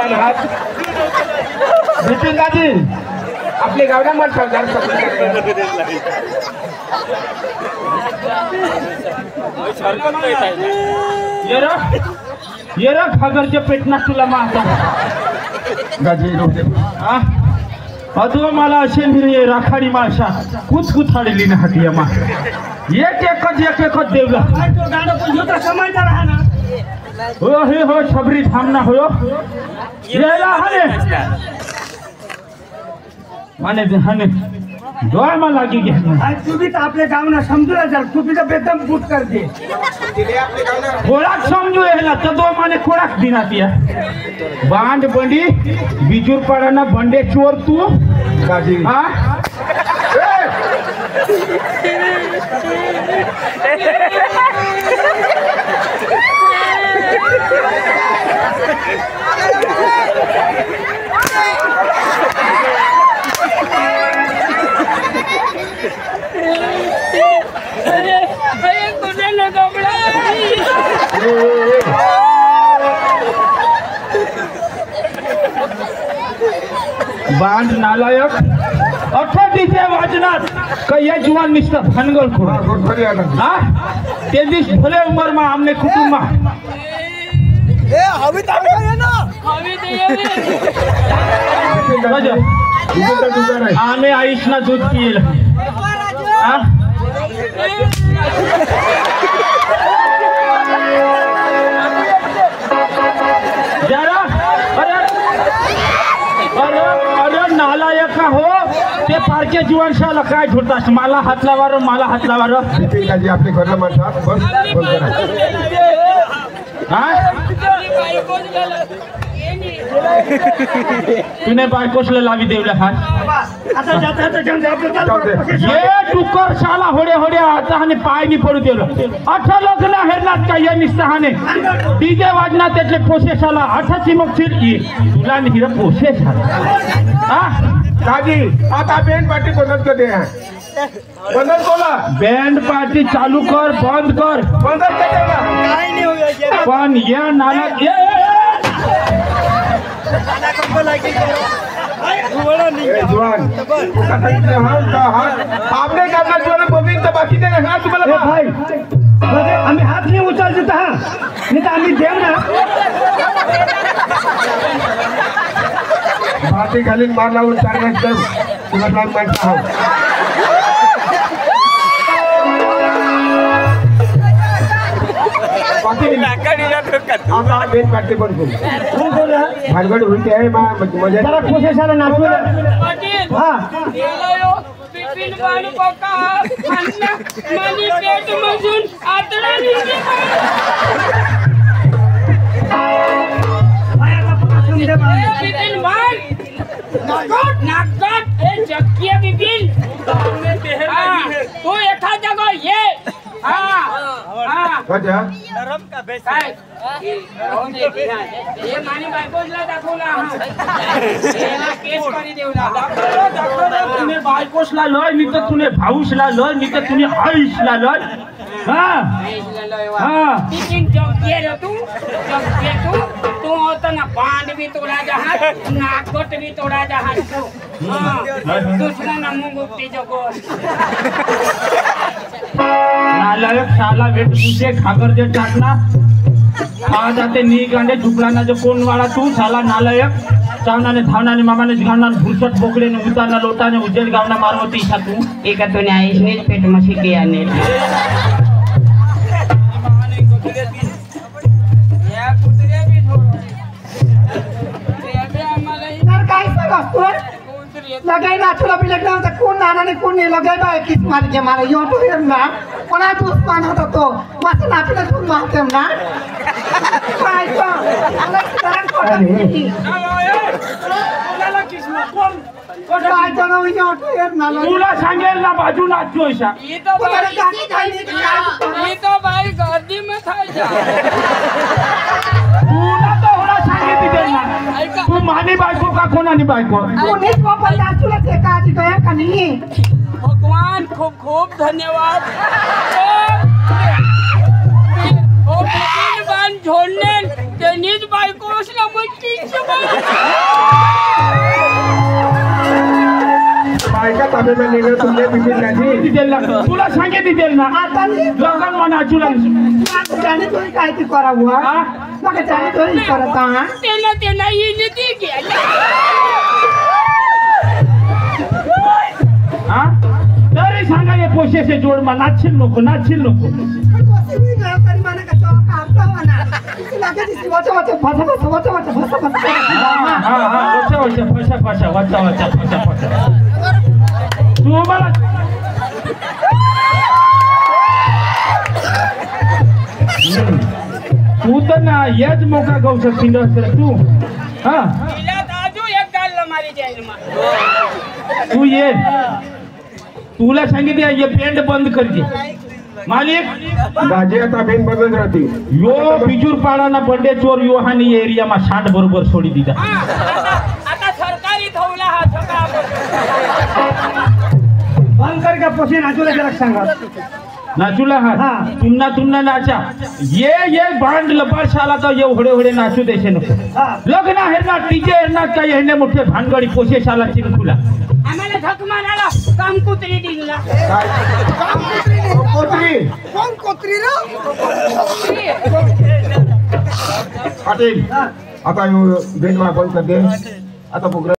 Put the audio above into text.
बाण हात भेटून आपले गावना मन सरदार येरा खागरच्या पेटना तुला माता गाजी रोडे अथवा मला असे मिरे राखाडी माळशा कुच कुथाडली ना हाती मा एक देवला हो हे हो छबरी थांबना हो येला हने माने हने डोळ मा लागी गे आज तू भी आपले गावना समजूला चल तू भी बेदम बूट कर दे खोराक समजू हेला तदो माने खोराक दिनातिया बांड बंडी बिजूर पडाना बंडे चोर तू गाजी हां बांड नालायक अठ्ठातीचे वाजनात कया जुवान निष्ठा फनगल को हां ते दिस भले उमर में हमने कुटुंब में ए हवी ताकत आहे ना हवी ते ये आम्ही आईशना दूध पिईल हां जरा अरे नालायक हो ते पारके जीवनशाला काय ठोडतास मला हात लावार गाजी आपले घरला माणसा बस बंद करा हां तूने बायकोसला लावी देवला हात आता जाता ये टुकर शाला होडे आता हने पाय नि पडू देलो 18 लग्न हेरनात काय निस्ताहाने डीजे वाजना त्यातले पोसे शाला 18 चिमक चिरकी तुला नि हिरा पोसे शाला हां गाजी आता बैंड पार्टी बंद कर दे बंद कोला बैंड पार्टी चालू कर बंद कर बंद कर देना काय नाही होया पण या नाला जुवान आपने करना जुवान बबीन तो बाकी देना हां तुम्हाला भाई आम्ही हात नाही उचलतो हा नाही तर आम्ही देव ना बाती खाली मार लावून चालण्याचं तुला काय माहिती आहे बाकी आता बेन पार्टी पण करू कोण बोला भाडगड होती आहे मजा जरा कोशेशाला नाचवलं हा देलायो पिपिन बाणू पका अन्ना मनी पेट मजून आतडा निघे पिपिन बाण नागट ए जक्किया पिपिन तू एखाद जगह ये हां गजा नरम का बेस काय ये मानी बायकोला दाखवला याला केस करी देऊला तूने बायकोसला लय नि तर तूने भाऊसला लय नि तर तूने आईसला लय हां हां पिपिन जक्किया रे तू होता ना बांड भी तोड़ा जहाज नागट भी तोड़ा जहाज दुश्मन मुंह उपती जगो नालायक शाला वेट तुझे खागर दे टाकना आज आते नी गांडे झुपलाना जो कोण वाला तू शाला नालायक चावनाने धावनाने मामाने घावना भुरसट बोकड़े ने उतारना लोटाने उजेड गावना मारवती इच्छा तू एका तो न्यायीश ने पेट मशी किया ने या कुत्रे भी काय सांगतो लगाई नाचुला भी लगना होता कोण नानाने कोण नाही लगाई बा किस मार के मारा यो तो ना कोणा तू मान होता तो मस्त नाचुला तू मारते ना काय तो अलग तरह कोण काय तो ना यो तो ना तुला सांगेल ना बाजू नाचतो ऐसा ये तो भाई गर्दी में था जा तुला तो होड़ा सांगितली देना तू मानी बायको का कोणानी बायको कोणीच वापर नाचुला ते काजी गया का नाही भगवान खूब खूब धन्यवाद ओ पिपिन बाण झोडणे त्यांनीच बायको असला बायका ताब्यात नेलं तुमच्या बिपिन नाही डिझेल तुला सांगे डिझेल ना आता मी लोकांना नाचूला त्याने तुम्ही काय ते करावं हा? मग त्याने तुम्ही करत आहात त्यांना येणे ते गेला हा तरी सांगा हे पोशेचे जोड मा नाचशील नको तू मला तू तर ना याच मोका गाऊ शकशील तू हा आजू एक गाल मारी जाईल तू ये तुला सांगितले ये पेंट बंद कर दे मालिक गाजी आता बेन बंदच राहते यो बिजूर पाडाना बंडे चोर यो हानी एरिया मा शांत बरोबर सोडी दिला आता सरकारी थवला हा सगळा बंद कर का पोषण नाचूला जरा सांगा नाचूला हा तुन्ना नाचा ये बांड लबाड शाला तो ये होडे नाचू देशे नको लग्न हेरना टीजे हेरना काही हेरने मोठे भानगडी पोशे शाला चिंकुला आम्हाला धक मारायला काम कुत्री दिला कोथरी कोण कोत्री रे पाटील आता बेन बंद कर दे आता प्रोग्राम